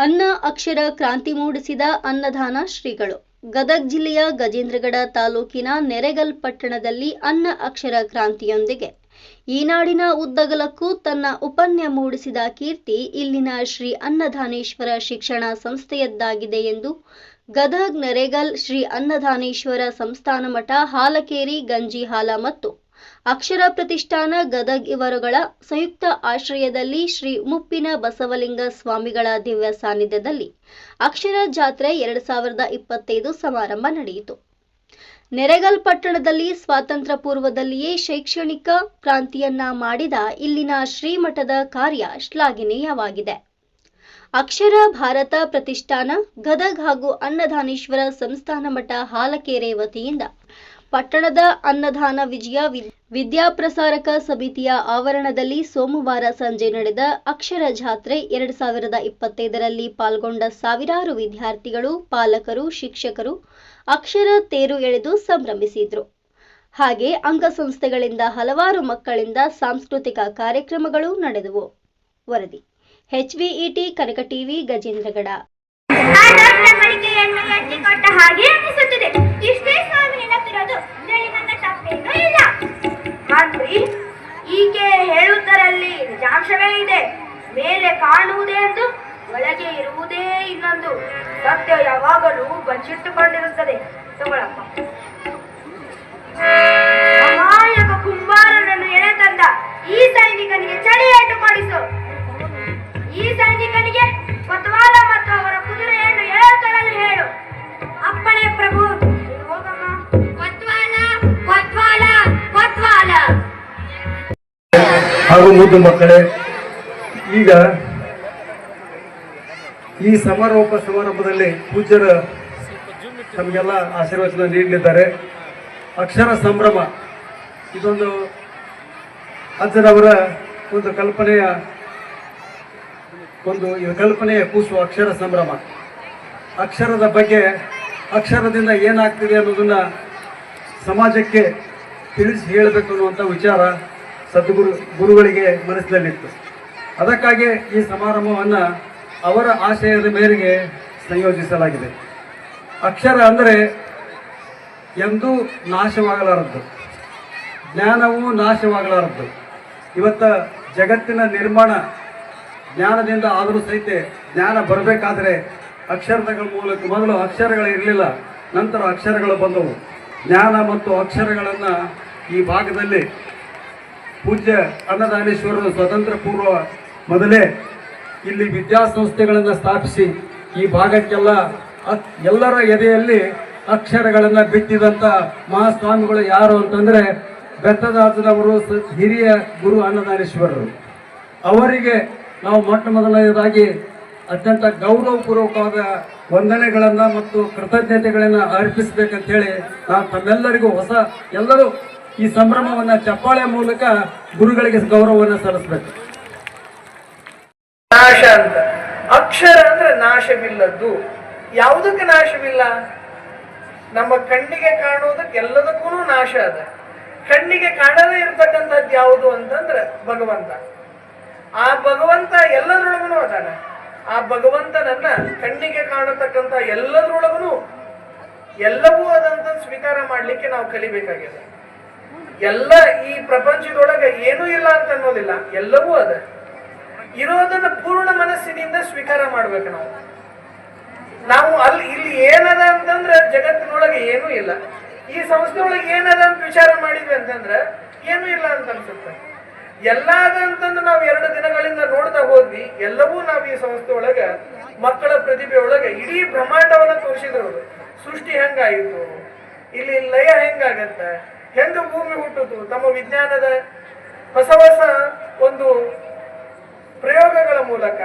ಅನ್ನ ಅಕ್ಷರ ಕ್ರಾಂತಿ ಮೂಡಿಸಿದ ಅನ್ನದಾನ ಶ್ರೀಗಳು. ಗದಗ ಜಿಲ್ಲೆಯ ಗಜೇಂದ್ರಗಡ ತಾಲೂಕಿನ ನೆರೆಗಲ್ ಪಟ್ಟಣದಲ್ಲಿ ಅನ್ನ ಅಕ್ಷರ ಕ್ರಾಂತಿಯೊಂದಿಗೆ ಈ ನಾಡಿನ ಉದ್ದಗಲಕ್ಕೂ ತನ್ನ ಉಪನ್ಯ ಮೂಡಿಸಿದ ಕೀರ್ತಿ ಇಲ್ಲಿನ ಶ್ರೀ ಅನ್ನದಾನೇಶ್ವರ ಶಿಕ್ಷಣ ಸಂಸ್ಥೆಯದ್ದಾಗಿದೆ ಎಂದು ಗದಗ ನೆರೆಗಲ್ ಶ್ರೀ ಅನ್ನದಾನೇಶ್ವರ ಸಂಸ್ಥಾನ ಮಠ ಹಾಲಕೇರಿ ಗಂಜಿಹಾಲ ಮತ್ತು ಅಕ್ಷರ ಪ್ರತಿಷ್ಠಾನ ಗದಗ ಇವರುಗಳ ಸಂಯುಕ್ತ ಆಶ್ರಯದಲ್ಲಿ ಶ್ರೀ ಮುಪ್ಪಿನ ಬಸವಲಿಂಗ ಸ್ವಾಮಿಗಳ ದಿವ್ಯ ಸಾನ್ನಿಧ್ಯದಲ್ಲಿ ಅಕ್ಷರ ಜಾತ್ರೆ 2025 ಸಮಾರಂಭ ನಡೆಯಿತು. ನೆರೆಗಲ್ ಪಟ್ಟಣದಲ್ಲಿ ಸ್ವಾತಂತ್ರ್ಯ ಪೂರ್ವದಲ್ಲಿಯೇ ಶೈಕ್ಷಣಿಕ ಕ್ರಾಂತಿಯನ್ನ ಮಾಡಿದ ಇಲ್ಲಿನ ಶ್ರೀಮಠದ ಕಾರ್ಯ ಶ್ಲಾಘನೀಯವಾಗಿದೆ. ಅಕ್ಷರ ಭಾರತ ಪ್ರತಿಷ್ಠಾನ ಗದಗ ಹಾಗೂ ಅನ್ನದಾನೇಶ್ವರ ಸಂಸ್ಥಾನ ಮಠ ಹಾಲಕೇರೆ ವತಿಯಿಂದ ಪಟ್ಟಣದ ಅನ್ನದಾನ ವಿಜಯ ವಿದ್ಯಾಪ್ರಸಾರಕ ಸಮಿತಿಯ ಆವರಣದಲ್ಲಿ ಸೋಮವಾರ ಸಂಜೆ ನಡೆದ ಅಕ್ಷರ ಜಾತ್ರೆ 2025ರಲ್ಲಿ ಪಾಲ್ಗೊಂಡ ಸಾವಿರಾರು ವಿದ್ಯಾರ್ಥಿಗಳು, ಪಾಲಕರು, ಶಿಕ್ಷಕರು ಅಕ್ಷರ ತೇರು ಎಳೆದು ಸಂಭ್ರಮಿಸಿದ್ರು. ಹಾಗೆ ಅಂಗಸಂಸ್ಥೆಗಳಿಂದ ಹಲವಾರು ಮಕ್ಕಳಿಂದ ಸಾಂಸ್ಕೃತಿಕ ಕಾರ್ಯಕ್ರಮಗಳು ನಡೆದವು. ವರದಿ HVET ಕನಕ ಟಿವಿ ಗಜೇಂದ್ರಗಡ. ಈಕೆ ಹೇಳುವುದರಲ್ಲಿ ನಿಜಾಂಶವೇ ಇದೆ. ಮೇಲೆ ಕಾಣುವುದೇ ಎಂದು ಒಳಗೆ ಇರುವುದೇ ಇನ್ನೊಂದು. ಸತ್ಯ ಯಾವಾಗಲೂ ಬಚ್ಚಿಟ್ಟುಕೊಂಡಿರುತ್ತದೆ. ತಗೊಳಪ್ಪ. ಅಮಾಯಕ ಕುಂಬಾರನನ್ನು ಎಳೆ ತಂದ ಈ ಸೈನಿಕನಿಗೆ ಚಳಿಯೇಟು ಕೊಡಿಸು. ಈ ಸೈನಿಕನಿಗೆ ಕೊತ್ವಾಲ ಮತ್ತು ಅವರ ಕುದುರೆಯನ್ನು ಎಳೆ ತರಲು ಹೇಳು. ಅಪ್ಪಣೆ ಪ್ರಭು. ಹೋಗಮ್ಮ. ಕೊತ್ವಾಲ ಕೊತ್ವಾಲ ಕೊತ್ವಾಲ. ಹಾಗೂ ಮುದ್ದು ಮಕ್ಕಳೇ, ಈಗ ಈ ಸಮಾರಂಭದಲ್ಲಿ ಪೂಜ್ಯರ ತಮಗೆಲ್ಲ ಆಶೀರ್ವಚನ ನೀಡಲಿದ್ದಾರೆ. ಅಕ್ಷರ ಸಂಭ್ರಮ ಇದೊಂದು ಅಜ್ಜರವರ ಒಂದು ಕಲ್ಪನೆಯ ಕೂಸು ಅಕ್ಷರ ಸಂಭ್ರಮ. ಅಕ್ಷರದ ಬಗ್ಗೆ, ಅಕ್ಷರದಿಂದ ಏನಾಗ್ತಿದೆ ಅನ್ನೋದನ್ನ ಸಮಾಜಕ್ಕೆ ತಿಳಿಸಿ ಹೇಳಬೇಕು ಅನ್ನುವಂಥ ವಿಚಾರ ಗುರುಗಳಿಗೆ ಮನಸ್ಸಿನಲ್ಲಿತ್ತು. ಅದಕ್ಕಾಗಿ ಈ ಸಮಾರಂಭವನ್ನು ಅವರ ಆಶಯದ ಮೇರೆಗೆ ಸಂಯೋಜಿಸಲಾಗಿದೆ. ಅಕ್ಷರ ಅಂದರೆ ಎಂದೂ ನಾಶವಾಗಲಾರದ್ದು, ಜ್ಞಾನವೂ ನಾಶವಾಗಲಾರದ್ದು. ಇವತ್ತ ಜಗತ್ತಿನ ನಿರ್ಮಾಣ ಜ್ಞಾನದಿಂದ ಆದರೂ ಸಹಿತ ಜ್ಞಾನ ಬರಬೇಕಾದ್ರೆ ಅಕ್ಷರಗಳ ಮೂಲಕ ಮೊದಲು ಅಕ್ಷರಗಳು ಇರಲಿಲ್ಲ, ನಂತರ ಅಕ್ಷರಗಳು ಬಂದವು. ಜ್ಞಾನ ಮತ್ತು ಅಕ್ಷರಗಳನ್ನು ಈ ಭಾಗದಲ್ಲಿ ಪೂಜ್ಯ ಅನ್ನದಾನೇಶ್ವರರು ಸ್ವತಂತ್ರ ಪೂರ್ವ ಮೊದಲೇ ಇಲ್ಲಿ ವಿದ್ಯಾಸಂಸ್ಥೆಗಳನ್ನು ಸ್ಥಾಪಿಸಿ ಈ ಭಾಗಕ್ಕೆಲ್ಲ ಎಲ್ಲರ ಎದೆಯಲ್ಲಿ ಅಕ್ಷರಗಳನ್ನು ಬಿತ್ತಿದಂಥ ಮಹಾಸ್ವಾಮಿಗಳು ಯಾರು ಅಂತಂದರೆ ಬೆತ್ತದಾಸನವರು, ಹಿರಿಯ ಗುರು ಅನ್ನದಾನೇಶ್ವರರು. ಅವರಿಗೆ ನಾವು ಮೊಟ್ಟ ಮೊದಲನೇದಾಗಿ ಅತ್ಯಂತ ಗೌರವಪೂರ್ವಕವಾದ ವಂದನೆಗಳನ್ನು ಮತ್ತು ಕೃತಜ್ಞತೆಗಳನ್ನು ಅರ್ಪಿಸಬೇಕಂತೇಳಿ ನಾವು ತಮ್ಮೆಲ್ಲರಿಗೂ ಎಲ್ಲರೂ ಈ ಸಂಭ್ರಮವನ್ನು ಚಪ್ಪಾಳೆ ಮೂಲಕ ಗುರುಗಳಿಗೆ ಗೌರವವನ್ನು ಸಲ್ಲಿಸಬೇಕು. ನಾಶ ಅಂತ ಅಕ್ಷರ ಅಂದ್ರೆ ನಾಶವಿಲ್ಲದ್ದು. ಯಾವುದಕ್ಕೆ ನಾಶವಿಲ್ಲ? ನಮ್ಮ ಕಣ್ಣಿಗೆ ಕಾಣುವುದಕ್ಕೆ ಎಲ್ಲದಕ್ಕೂ ನಾಶ ಅದ. ಕಣ್ಣಿಗೆ ಕಾಣದೇ ಇರ್ತಕ್ಕಂಥದ್ದು ಯಾವುದು ಅಂತಂದ್ರೆ ಭಗವಂತ. ಆ ಭಗವಂತ ಎಲ್ಲದರೊಳಗೂ ಅದಾನ. ಆ ಭಗವಂತನನ್ನ ಕಣ್ಣಿಗೆ ಕಾಣತಕ್ಕಂಥ ಎಲ್ಲದರೊಳಗೂ ಎಲ್ಲವೂ ಅದಂತ ಸ್ವೀಕಾರ ಮಾಡ್ಲಿಕ್ಕೆ ನಾವು ಕಲಿಬೇಕಾಗಿದೆ. ಎಲ್ಲ ಈ ಪ್ರಪಂಚದೊಳಗೆ ಏನೂ ಇಲ್ಲ ಅಂತ ಅನ್ನೋದಿಲ್ಲ, ಎಲ್ಲವೂ ಅದ. ಇರೋದನ್ನ ಪೂರ್ಣ ಮನಸ್ಸಿನಿಂದ ಸ್ವೀಕಾರ ಮಾಡ್ಬೇಕು. ನಾವು ಇಲ್ಲಿ ಏನದ ಅಂತಂದ್ರೆ ಜಗತ್ತಿನೊಳಗೆ ಏನೂ ಇಲ್ಲ. ಈ ಸಂಸ್ಥೆ ಒಳಗೆ ಏನದ ಅಂತ ವಿಚಾರ ಮಾಡಿದ್ವಿ ಅಂತಂದ್ರೆ ಏನೂ ಇಲ್ಲ ಅಂತ ಅನ್ಸುತ್ತೆ. ಎಲ್ಲ ಅದ ಅಂತಂದ್ರೆ ನಾವು 2 ದಿನಗಳಿಂದ ನೋಡ್ತಾ ಹೋದ್ವಿ. ಎಲ್ಲವೂ ನಾವು ಈ ಸಂಸ್ಥೆ ಒಳಗೆ ಮಕ್ಕಳ ಪ್ರತಿಭೆ ಒಳಗೆ ಇಡೀ ಬ್ರಹ್ಮಾಂಡವನ್ನ ತೋರಿಸಿದ್ರು. ಸೃಷ್ಟಿ ಹೆಂಗಾಯಿತು, ಇಲ್ಲಿ ಲಯ ಹೆಂಗಾಗತ್ತೆ, ಹೆಂಗ ಭೂಮಿ ಹುಟ್ಟಿತು, ತಮ್ಮ ವಿಜ್ಞಾನದ ಹೊಸ ಒಂದು ಪ್ರಯೋಗಗಳ ಮೂಲಕ